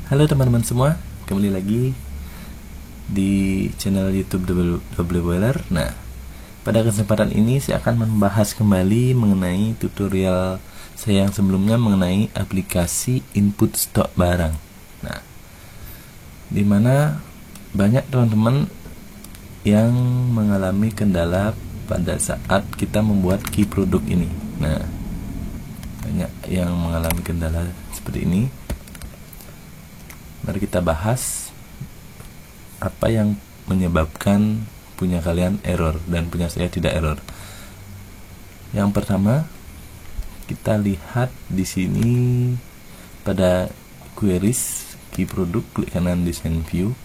Halo teman-teman semua, kembali lagi di channel YouTube Double Boiler. Nah, pada kesempatan ini saya akan membahas kembali mengenai tutorial saya yang sebelumnya mengenai aplikasi input stok barang. Nah, dimana banyak teman-teman yang mengalami kendala pada saat kita membuat key produk ini. Nah, banyak yang mengalami kendala seperti ini. Mari kita bahas apa yang menyebabkan punya kalian error dan punya saya tidak error. Yang pertama, kita lihat di sini pada queries key product, klik kanan design view.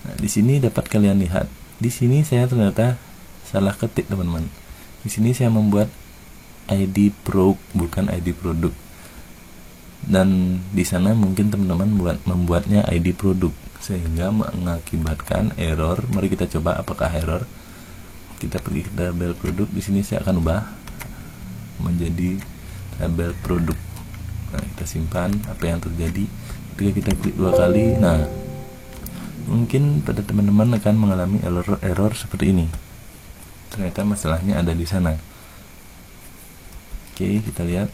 Nah, di sini dapat kalian lihat. Di sini saya ternyata salah ketik, teman-teman. Di sini saya membuat ID pro bukan ID produk. Dan di sana mungkin teman-teman membuatnya ID produk sehingga mengakibatkan error. Mari kita coba apakah error. Kita pergi ke tabel produk. Di sini saya akan ubah menjadi tabel produk. Nah, kita simpan apa yang terjadi ketika kita klik 2 kali. Nah, mungkin pada teman-teman akan mengalami error seperti ini. Ternyata masalahnya ada di sana. Oke, kita lihat.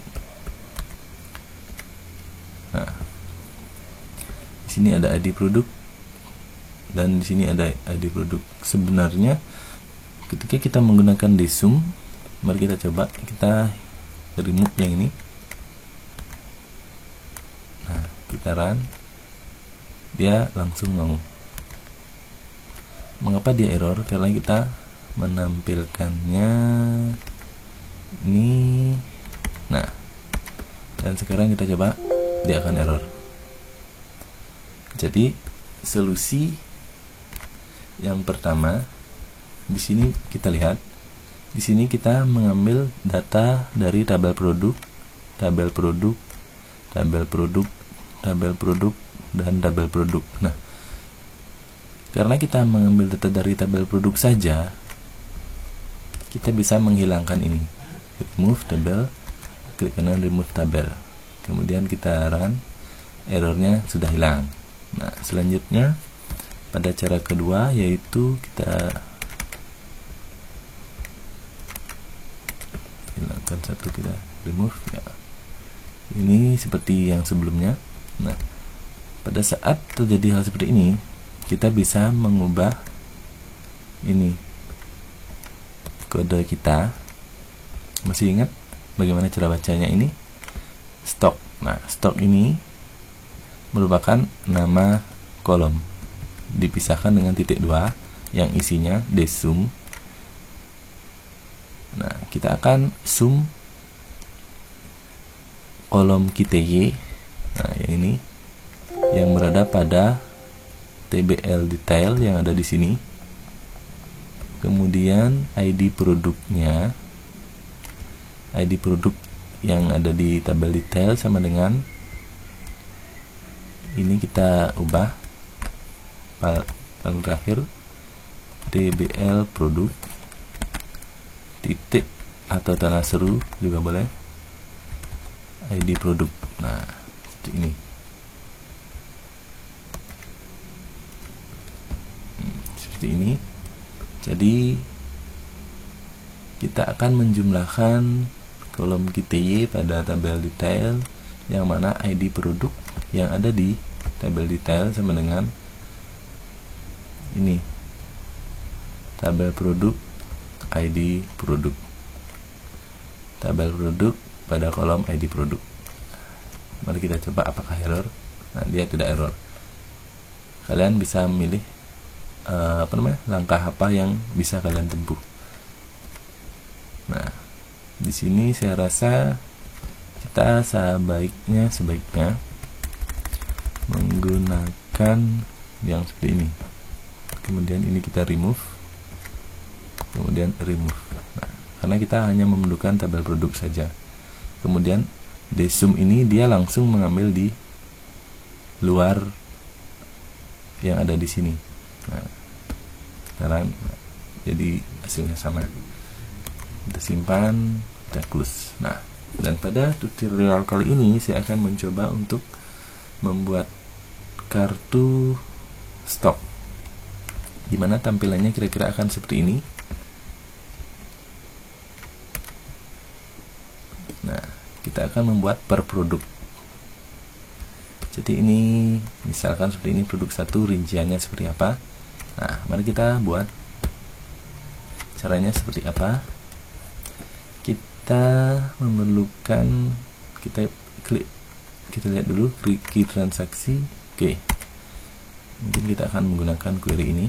Nah, di sini ada ID produk dan di sini ada ID produk. Sebenarnya ketika kita menggunakan desum, mari kita coba kita remove yang ini. Nah, kita run, dia langsung mau. Mengapa dia error? Karena kita menampilkannya ini. Nah, dan sekarang kita coba, dia akan error. Jadi solusi yang pertama, di sini kita lihat, di sini kita mengambil data dari tabel produk, tabel produk, tabel produk, tabel produk, dan tabel produk. Nah, karena kita mengambil data dari tabel produk saja, kita bisa menghilangkan ini. Remove tabel, klik kanan remove tabel. Kemudian kita run, errornya sudah hilang. Nah, selanjutnya pada cara kedua, yaitu kita hilangkan satu, kita remove ya. Ini seperti yang sebelumnya. Nah, pada saat terjadi hal seperti ini, kita bisa mengubah ini kode kita. Masih ingat bagaimana cara bacanya ini? Stok. Nah, stok ini merupakan nama kolom dipisahkan dengan titik 2 yang isinya desum. Nah, kita akan sum kolom KTY. Nah, yang ini yang berada pada TBL detail yang ada di sini. Kemudian ID produknya, ID produk yang ada di tabel detail sama dengan ini, kita ubah paling terakhir TBL produk titik atau tanda seru juga boleh, ID produk. Nah, seperti ini. Seperti ini. Jadi kita akan menjumlahkan kolom KTY pada tabel detail, yang mana ID produk yang ada di tabel detail sama dengan ini, tabel produk, ID produk, tabel produk pada kolom ID produk. Mari kita coba apakah error. Nah, dia tidak error. Kalian bisa memilih langkah apa yang bisa kalian tempuh. Nah, di sini saya rasa kita sebaiknya menggunakan yang seperti ini. Kemudian ini kita remove, kemudian remove. Nah, karena kita hanya memerlukan tabel produk saja. Kemudian desum ini dia langsung mengambil di luar yang ada di sini. Nah, sekarang jadi hasilnya sama. Kita simpan, kita close. Nah, dan pada tutorial kali ini saya akan mencoba untuk membuat kartu stok, dimana tampilannya kira-kira akan seperti ini. Nah, kita akan membuat per produk. Jadi ini misalkan seperti ini, produk 1 rinciannya seperti apa. Nah, mari kita buat. Caranya seperti apa? Kita memerlukan, kita lihat dulu key transaksi. Oke, mungkin kita akan menggunakan query ini.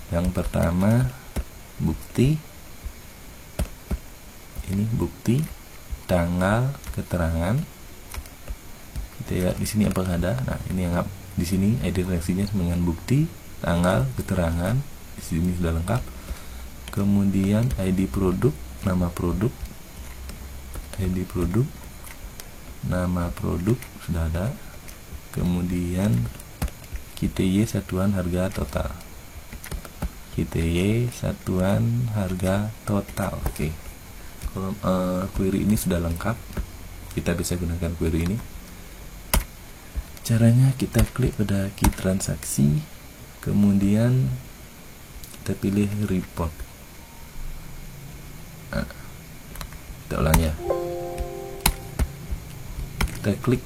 Yang pertama bukti, ini bukti, tanggal, keterangan. Kita lihat di sini apakah ada. Nah, ini yang di sini ID transaksinya dengan bukti, tanggal, keterangan. Di sini sudah lengkap. Kemudian ID produk, nama produk, ID produk, nama produk sudah ada. Kemudian KTY satuan harga total, KTY satuan harga total. Oke, kalau query ini sudah lengkap, kita bisa gunakan query ini. Caranya kita klik pada key transaksi, kemudian kita pilih report. Nah, kita ulang ya. Kita klik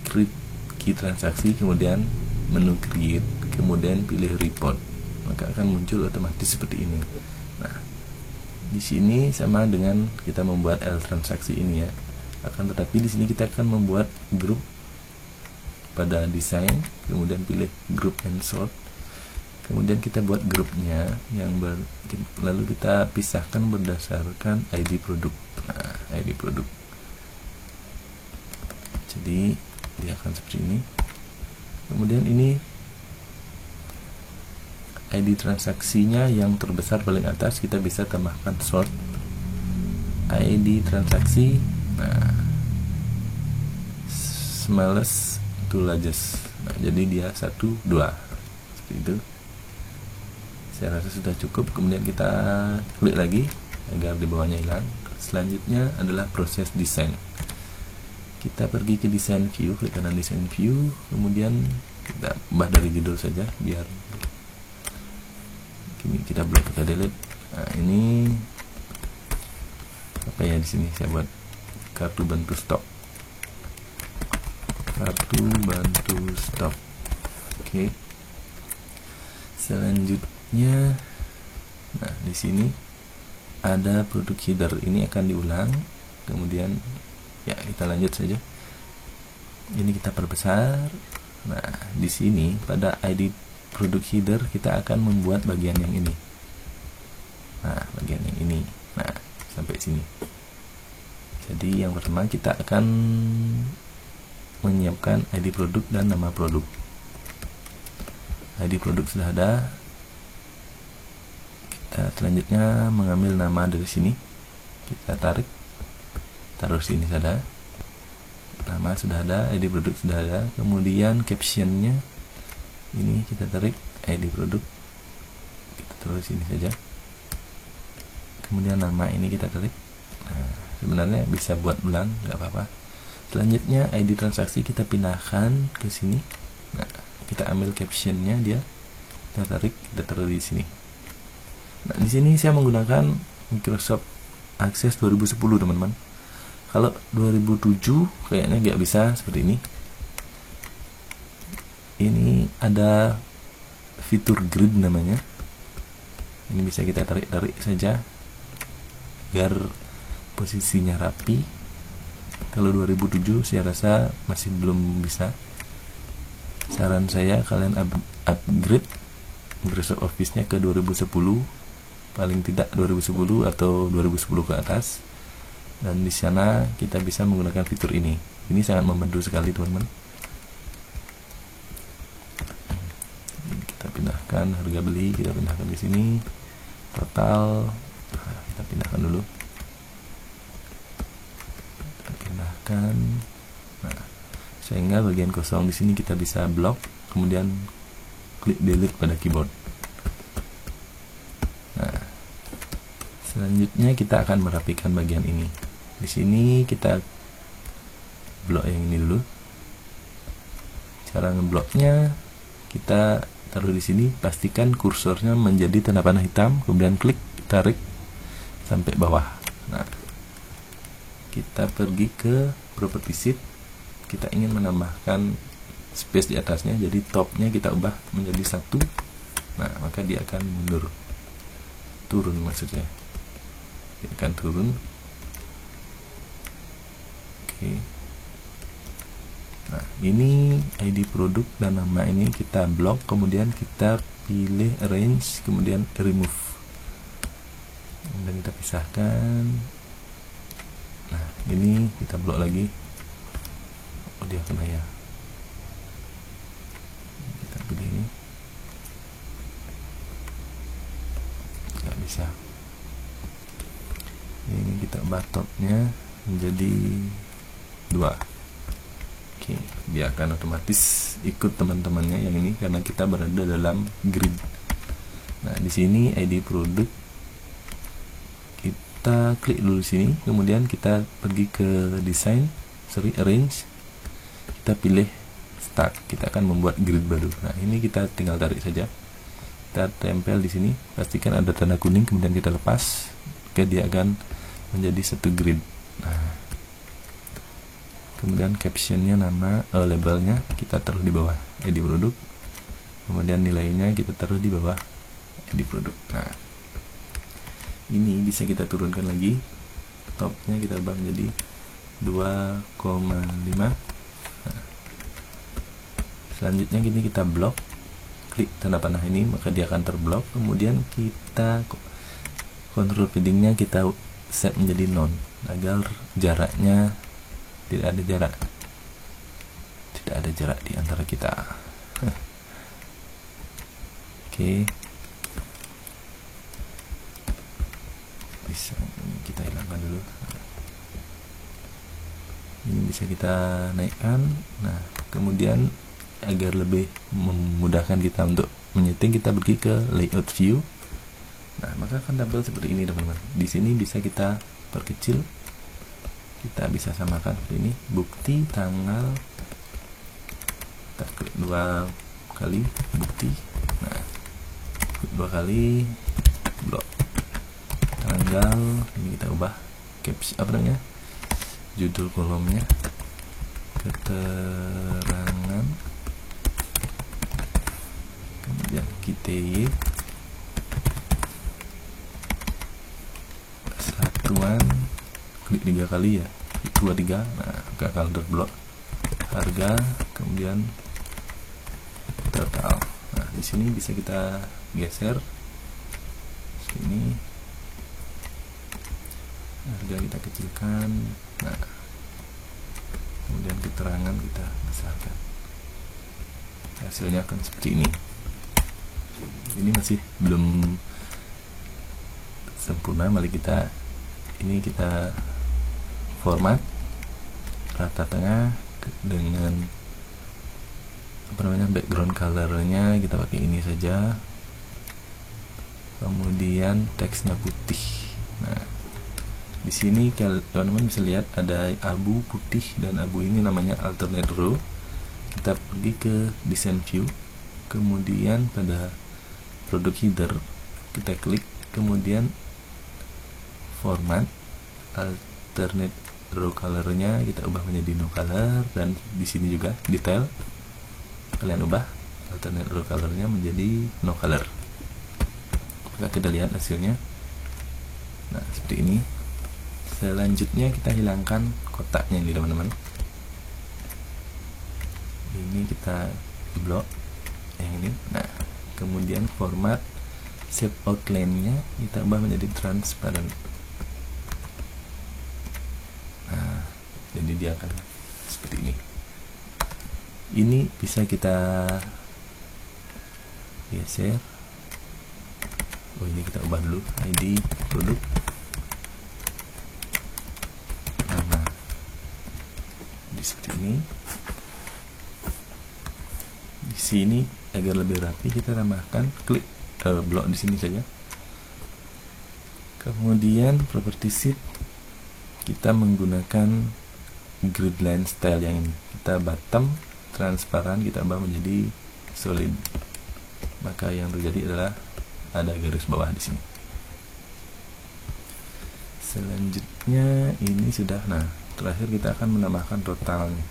key transaksi, kemudian menu create, kemudian pilih report, maka akan muncul otomatis seperti ini. Nah, di sini sama dengan kita membuat L transaksi ini ya. Akan tetapi di sini kita akan membuat grup pada desain, kemudian pilih group and sort. Kemudian kita buat grupnya lalu kita pisahkan berdasarkan ID produk. Nah, ID produk. Jadi dia akan seperti ini. Kemudian ini ID transaksinya yang terbesar paling atas, kita bisa tambahkan sort ID transaksi. Nah, smallest to largest. Nah, jadi dia 1, 2 seperti itu. Saya rasa sudah cukup. Kemudian kita klik lagi agar di bawahnya hilang. Selanjutnya adalah proses desain. Kita pergi ke design view, klik kanan design view, kemudian kita ubah dari judul saja biar ini kita blok, kita delete. Nah, ini apa ya, di sini saya buat kartu bantu stok. Kartu bantu stok. Oke. Selanjutnya, nah di sini ada produk header, ini akan diulang. Kemudian ya kita lanjut saja. Ini kita perbesar. Nah, di sini pada ID produk header kita akan membuat bagian yang ini. Nah, bagian yang ini. Nah, sampai sini. Jadi yang pertama kita akan menyiapkan ID produk dan nama produk. ID produk sudah ada. Kita selanjutnya mengambil nama dari sini. Kita tarik, taruh sini saja. Nama sudah ada, ID produk sudah ada. Kemudian captionnya ini kita tarik, ID produk kita taruh sini saja. Kemudian nama ini kita tarik. Nah, sebenarnya bisa buat ulang, nggak apa-apa. Selanjutnya ID transaksi kita pindahkan ke sini. Nah, kita ambil captionnya, dia kita tarik, kita taruh di sini. Nah, di sini saya menggunakan Microsoft Access 2010 teman-teman. Kalau 2007 kayaknya nggak bisa seperti ini. Ini ada fitur grid namanya. Ini bisa kita tarik-tarik saja agar posisinya rapi. Kalau 2007 saya rasa masih belum bisa. Saran saya kalian upgrade Microsoft Office-nya ke 2010, paling tidak 2010 atau 2010 ke atas. Dan di sana kita bisa menggunakan fitur ini. Ini sangat membantu sekali teman-teman. Kita pindahkan harga beli, kita pindahkan ke sini. Total, nah, kita pindahkan dulu. Kita pindahkan. Nah, sehingga bagian kosong di sini kita bisa blok, kemudian klik delete pada keyboard. Nah, selanjutnya kita akan merapikan bagian ini. Di sini kita blok yang ini dulu. Cara ngebloknya, kita taruh di sini, pastikan kursornya menjadi tanda panah hitam, kemudian klik, tarik sampai bawah. Nah, kita pergi ke property sheet, kita ingin menambahkan space di atasnya, jadi topnya kita ubah menjadi 1. Nah, maka dia akan mundur, turun maksudnya, dia akan turun. Oke. Nah, ini ID produk dan nama ini kita blok, kemudian kita pilih arrange, kemudian remove, dan kita pisahkan. Nah, ini kita blok lagi. Oh, dia kena ya. Kita pilih ini. Nggak bisa. Ini kita ubah topnya menjadi 2. Oke, dia akan otomatis ikut teman-temannya yang ini karena kita berada dalam grid. Nah, di sini ID produk kita klik dulu sini, kemudian kita pergi ke design, arrange, kita pilih start, kita akan membuat grid baru. Nah, ini kita tinggal tarik saja, kita tempel di sini, pastikan ada tanda kuning, kemudian kita lepas, oke, dia akan menjadi satu grid. Nah, kemudian captionnya, nama, labelnya kita taruh di bawah ID produk, kemudian nilainya kita taruh di bawah ID produk. Nah, ini bisa kita turunkan lagi, topnya kita ubah menjadi 2,5. Nah, selanjutnya gini, kita blok, klik tanda panah ini, maka dia akan terblok. Kemudian kita control paddingnya kita set menjadi none agar jaraknya tidak ada jarak di antara kita. Oke, bisa kita hilangkan dulu. Ini bisa kita naikkan. Nah, kemudian agar lebih memudahkan kita untuk menyeting, kita pergi ke layout view. Nah, maka akan tampil seperti ini, teman-teman. Di sini bisa kita perkecil, kita bisa samakan seperti ini. Bukti tanggal, kita klik 2 kali bukti. Nah, klik 2 kali blok tanggal, ini kita ubah caption, judul kolomnya, keterangan, kemudian KTY, satuan, klik 3 kali ya, 23. Nah, ke color block, harga, kemudian total. Nah, di sini bisa kita geser sini, harga kita kecilkan. Nah, kemudian keterangan kita besarkan. Hasilnya akan seperti ini. Ini masih belum sempurna, mari kita format rata tengah dengan background colornya kita pakai ini saja, kemudian teksnya putih. Nah, di sini teman-teman bisa lihat ada abu, putih, dan abu ini namanya alternate row. Kita pergi ke design view, kemudian pada product header kita klik, kemudian format, alternate row colornya kita ubah menjadi no color, dan di sini juga detail kalian ubah alternate row colornya menjadi no color. Maka kita lihat hasilnya. Nah, seperti ini. Selanjutnya kita hilangkan kotaknya ini, teman-teman. Ini kita blok yang ini. Nah, kemudian format shape outline-nya kita ubah menjadi transparent. Nah, jadi dia akan seperti ini. Ini bisa kita geser. Oh, ini kita ubah dulu ID produk, nama seperti ini. Di sini agar lebih rapi kita tambahkan klik blok di sini saja. Kemudian property sheet kita menggunakan grid line style yang ini. Kita bottom, transparan kita ubah menjadi solid, maka yang terjadi adalah ada garis bawah di sini. Selanjutnya ini sudah. Nah, terakhir kita akan menambahkan totalnya,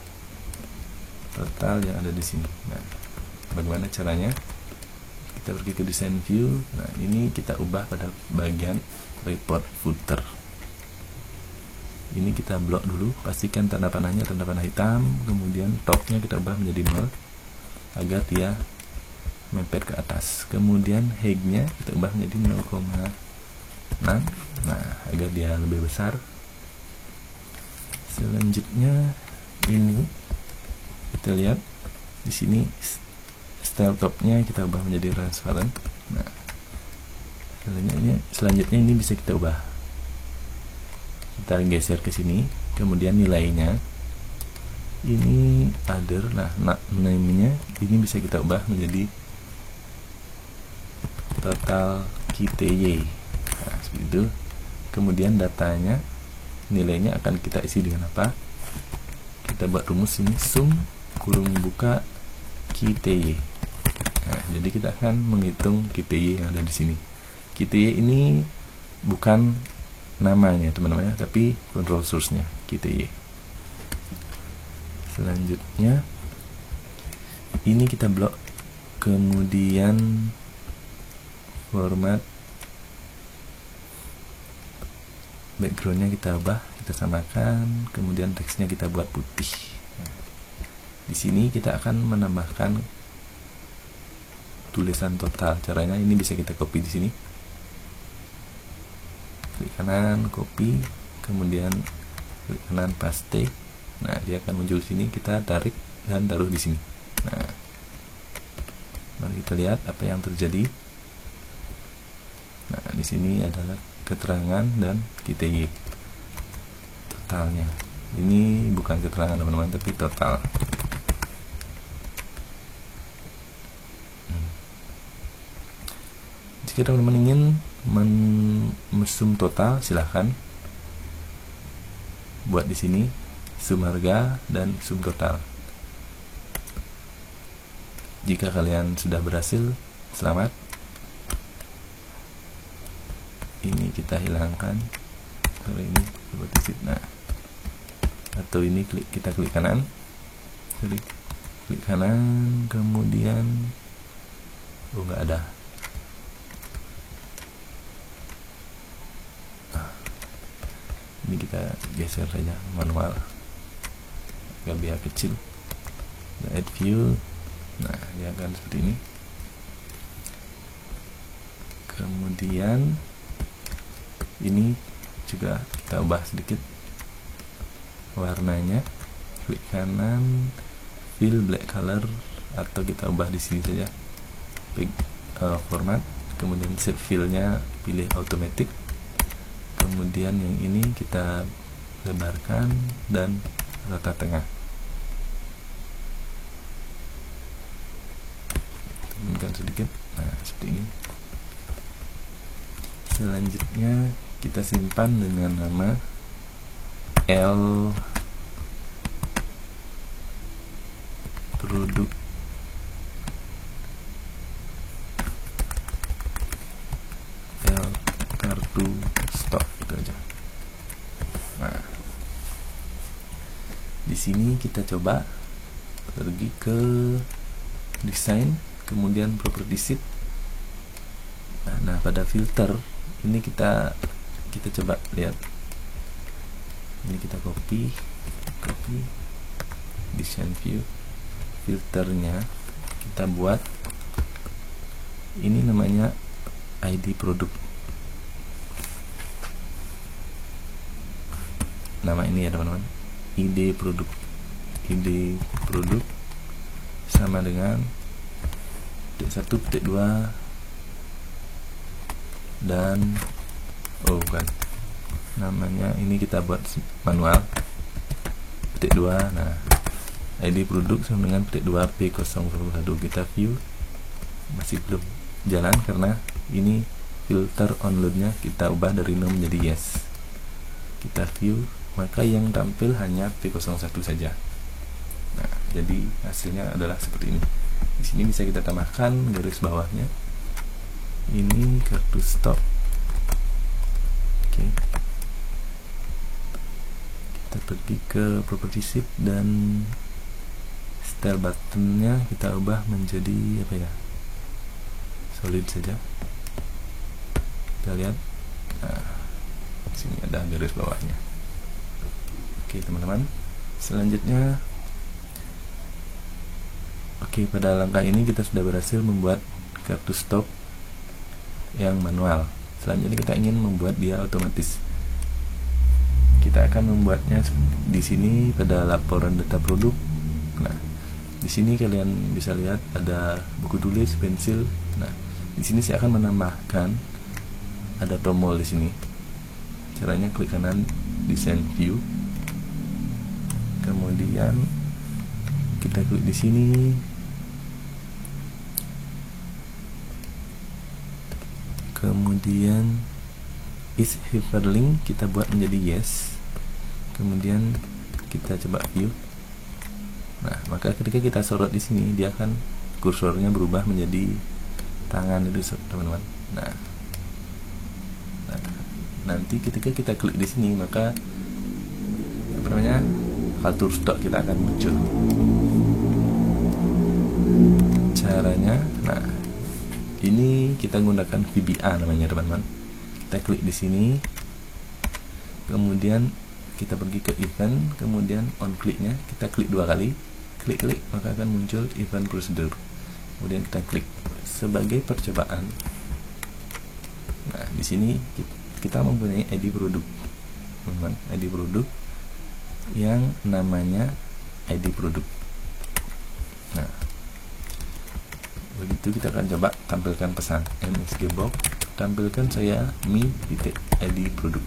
total yang ada di sini. Nah, bagaimana caranya? Kita pergi ke design view. Nah, ini kita ubah pada bagian report footer. Ini kita blok dulu, pastikan tanda panahnya tanda panah hitam, kemudian topnya kita ubah menjadi 0 agar dia mepet ke atas. Kemudian height-nya kita ubah menjadi 0,6, nah agar dia lebih besar. Selanjutnya ini kita lihat di sini style topnya kita ubah menjadi transparent. Nah, selanjutnya ini bisa kita ubah, kita geser ke sini, kemudian nilainya ini other. Nah, name-nya ini bisa kita ubah menjadi total KTY. Nah, seperti itu. Kemudian datanya, nilainya akan kita isi dengan apa? Kita buat rumus ini, sum kurung buka KTY. Nah, jadi kita akan menghitung KTY yang ada di sini. KTY ini bukan namanya teman-teman, tapi control source-nya KTY. Selanjutnya ini kita blok, kemudian format backgroundnya kita ubah, kita samakan, kemudian teksnya kita buat putih. Nah, di sini kita akan menambahkan tulisan total. Caranya ini bisa kita copy di sini, klik kanan copy, kemudian klik kanan paste. Nah, dia akan muncul sini, kita tarik dan taruh di sini. Nah, mari kita lihat apa yang terjadi. Nah, di sini adalah keterangan dan KTY totalnya. Ini bukan keterangan teman-teman, tapi total. Jika teman-teman ingin mesum total, silahkan buat di sini sum harga dan sum total. Jika kalian sudah berhasil, selamat. Ini kita hilangkan, kalau ini seperti nah, atau ini kita klik kanan, klik kanan, kemudian nggak ada. Ini kita geser saja manual agar biar kecil. Add view, nah dia akan seperti ini. Kemudian ini juga kita ubah sedikit warnanya, klik kanan, fill black color, atau kita ubah di sini saja, format, kemudian set fill-nya pilih automatic, kemudian yang ini kita lebarkan dan rata tengah. Turunkan sedikit, nah seperti ini. Selanjutnya kita simpan dengan nama L produk L kartu stok, itu aja. Nah, di sini kita coba pergi ke desain, kemudian property sheet. Nah, pada filter ini kita coba lihat. Ini kita copy design view, filternya kita buat ini namanya ID produk. Nama ini ya teman-teman, ID produk sama dengan T1, T2 dan bukan, namanya ini kita buat manual petik 2. Nah, ID produk sama dengan petik 2 P021. Kita view, masih belum jalan karena ini filter onloadnya kita ubah dari no menjadi yes. Kita view, maka yang tampil hanya P01 saja. Nah, jadi hasilnya adalah seperti ini. Di sini bisa kita tambahkan garis bawahnya, ini kartu stok. Oke, kita pergi ke property sheet dan style buttonnya kita ubah menjadi apa ya, solid saja. Kita lihat, nah, sini ada garis bawahnya. Oke teman-teman, selanjutnya, oke, pada langkah ini kita sudah berhasil membuat kartu stok yang manual. Selanjutnya kita ingin membuat dia otomatis. Kita akan membuatnya di sini pada laporan data produk. Nah, di sini kalian bisa lihat ada buku tulis, pensil. Nah, di sini saya akan menambahkan ada tombol di sini. Caranya klik kanan design view. Kemudian kita klik di sini. Kemudian is hyperlink kita buat menjadi yes. Kemudian kita coba view. Nah, maka ketika kita sorot di sini, dia akan kursornya berubah menjadi tangan itu, teman-teman. Nah, nanti ketika kita klik di sini, maka apa namanya, kartu stok kita akan muncul. Caranya, nah, ini kita gunakan VBA namanya, teman-teman. Kita klik di sini, kemudian kita pergi ke event, kemudian on kliknya kita klik 2 kali, klik maka akan muncul event procedure. Kemudian kita klik sebagai percobaan. Nah, di sini kita mempunyai ID produk, teman-teman, ID produk yang namanya ID produk. Nah, begitu kita akan coba tampilkan pesan MSG box, tampilkan saya mi.id produk,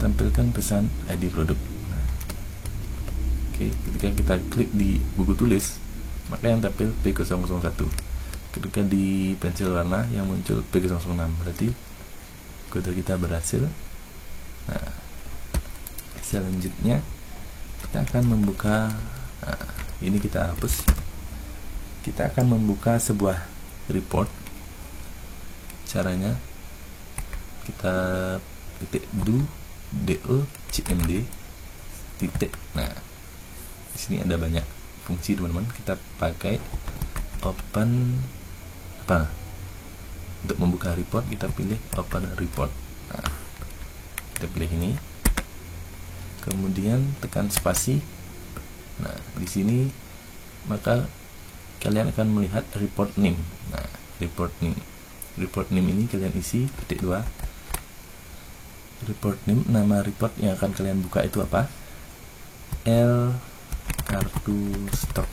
tampilkan pesan ID produk. Nah, oke, ketika kita klik di buku tulis, maka yang tampil P001. Ketika di pensil warna yang muncul P006, berarti kode kita berhasil. Nah, selanjutnya kita akan membuka, nah, ini kita hapus. Kita akan membuka sebuah report. Caranya kita titik do cmd titik. Nah, di sini ada banyak fungsi, teman-teman. Kita pakai open apa untuk membuka report, kita pilih open report. Nah, kita pilih ini, kemudian tekan spasi. Nah, di sini maka kalian akan melihat report name. Nah, report name ini kalian isi petik 2. Report name, nama report yang akan kalian buka itu apa? L kartu stok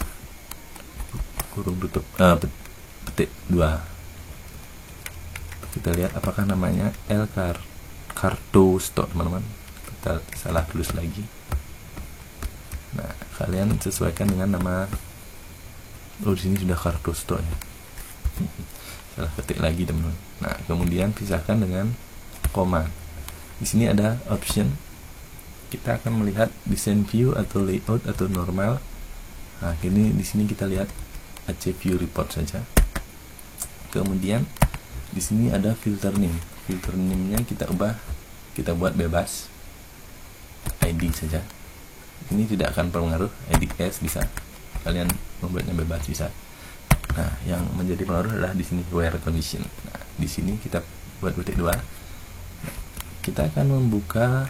kurung tutup petik 2. Kita lihat apakah namanya L kartu stok, teman-teman. Kita salah tulis lagi. Nah, kalian sesuaikan dengan nama. Oh, di sini sudah kartu stok ya. Salah ketik lagi, teman-teman. Nah, kemudian pisahkan dengan koma. Di sini ada option. Kita akan melihat design view atau layout atau normal. Nah, ini di sini kita lihat AC view report saja. Kemudian di sini ada filter name. Filter name-nya kita ubah, kita buat bebas. ID saja. Ini tidak akan berpengaruh. IDS bisa kalian membuatnya bebas, bisa. Nah, yang menjadi pengaruh adalah di sini where condition. Nah, di sini kita buat petik 2. Kita akan membuka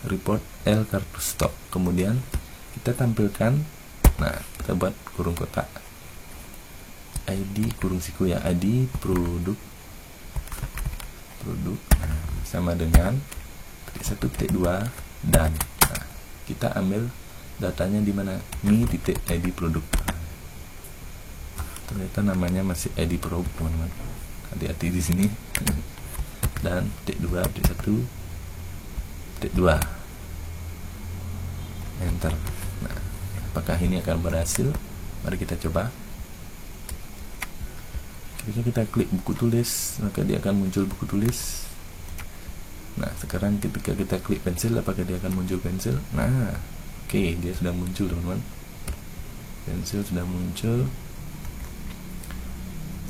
report L kartu stok. Kemudian kita tampilkan, nah, kita buat kurung kotak. ID kurung siku ya, ID produk sama dengan petik 1 petik 2 dan. Nah, kita ambil datanya di mana? mi.id produk. Ternyata namanya masih ID produk, teman-teman. Hati-hati di sini. Dan petik 2 petik 1 petik 2 enter. Nah, apakah ini akan berhasil? Mari kita coba. Ketika kita klik buku tulis, maka dia akan muncul buku tulis. Nah, sekarang ketika kita klik pensil, apakah dia akan muncul pensil? Nah, Oke, dia sudah muncul teman-teman. Pensil sudah muncul.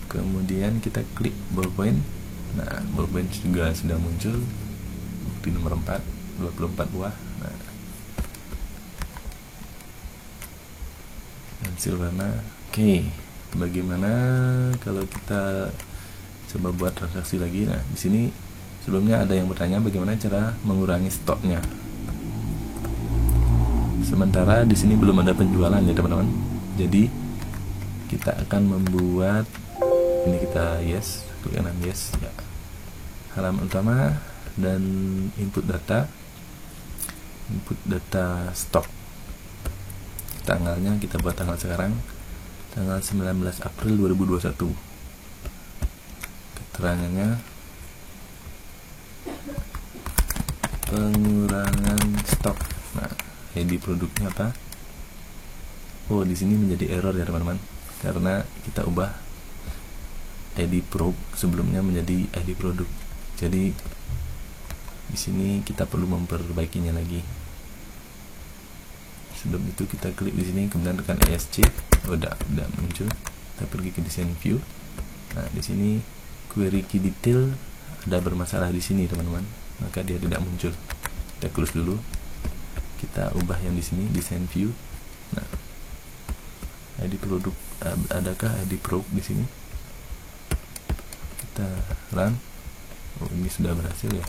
Kemudian kita klik ballpoint. Nah, ballpoint juga sudah muncul. Bukti nomor 4, 24 buah. Nah, pensil warna. Oke, bagaimana kalau kita coba buat transaksi lagi? Nah, di sini sebelumnya ada yang bertanya bagaimana cara mengurangi stoknya. Sementara di sini belum ada penjualan ya teman-teman. Jadi kita akan membuat ini, kita yes, klik kanan yes ya. Halaman utama dan input data stok. Tanggalnya kita buat tanggal sekarang, tanggal 19 April 2021. Keterangannya pengurangan stok. Nah, ID produknya apa? Oh, di sini menjadi error ya teman-teman, karena kita ubah ID produk sebelumnya menjadi ID produk. Jadi di sini kita perlu memperbaikinya lagi. Sebelum itu kita klik di sini, kemudian tekan ESC. Oh, udah muncul. Kita pergi ke design view. Nah, di sini query key detail ada bermasalah di sini teman-teman, maka dia tidak muncul. Kita close dulu. Kita ubah yang di sini, design view. Nah, ID produk, adakah ID produk di sini? Kita run. Oh, ini sudah berhasil ya.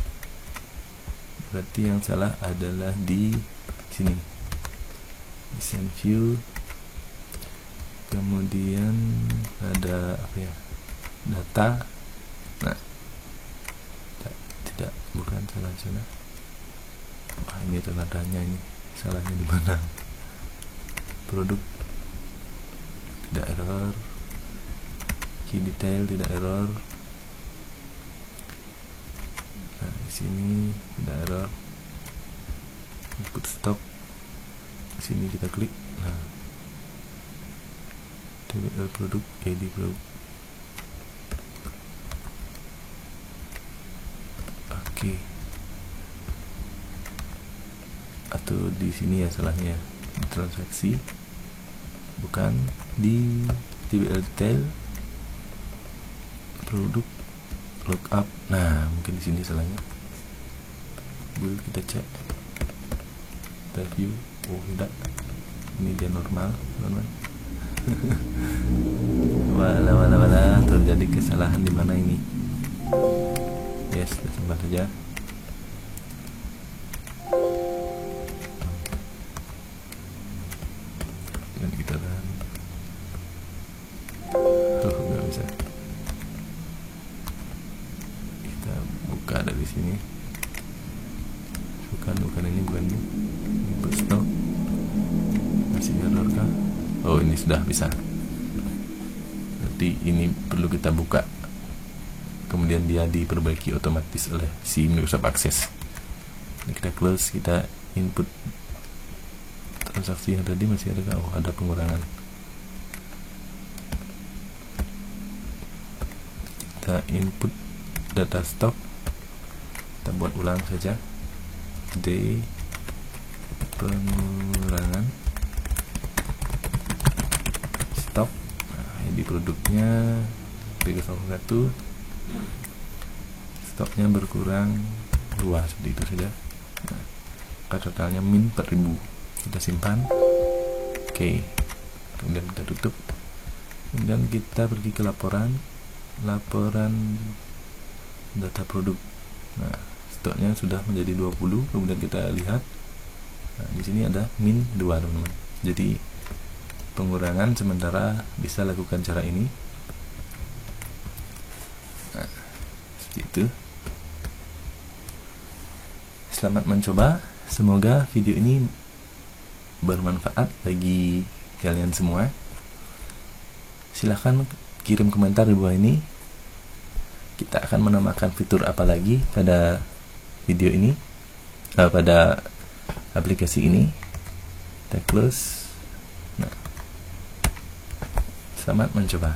Berarti yang salah adalah di sini, design view. Kemudian ada apa ya? Data. Nah, tidak, bukan salah sana. Wah, ini tandanya, ini salahnya di mana? Produk tidak error, key detail tidak error. Nah, di sini tidak error. Input stock. Di sini kita klik. Nah, TBL produk, ID produk. Oke. Atau di sini ya salahnya, transaksi, bukan di TBL detail produk lookup. Nah, mungkin di sini salahnya. Dulu kita cek review. Oh, tidak, ini dia normal teman-teman. wala terjadi kesalahan di mana ini? Yes, sebentar saja. Dan kita run. Oh, nggak bisa. Kita buka dari sini. Bukan ini. Input stock. Masih error kah? Oh, ini sudah bisa. Berarti ini perlu kita buka, kemudian dia diperbaiki otomatis oleh si Microsoft Access. Ini kita close, kita input transaksi yang tadi masih ada. Oh, ada pengurangan. Kita input data stock, kita buat ulang saja. D pengurangan stok. Nah, ini produknya P01, stoknya berkurang 2, seperti itu saja. Nah, totalnya min 4000. Kita simpan. Oke, kemudian kita tutup. Kemudian kita pergi ke laporan data produk. Nah, stoknya sudah menjadi 20. Kemudian kita lihat, nah, di sini ada min 2 teman-teman. Jadi pengurangan sementara bisa lakukan cara ini. Nah, seperti itu. Selamat mencoba. Semoga video ini bermanfaat bagi kalian semua. Silahkan kirim komentar di bawah ini. Kita akan menambahkan fitur apa lagi pada video ini, pada aplikasi ini. Kita close. Nah, selamat mencoba.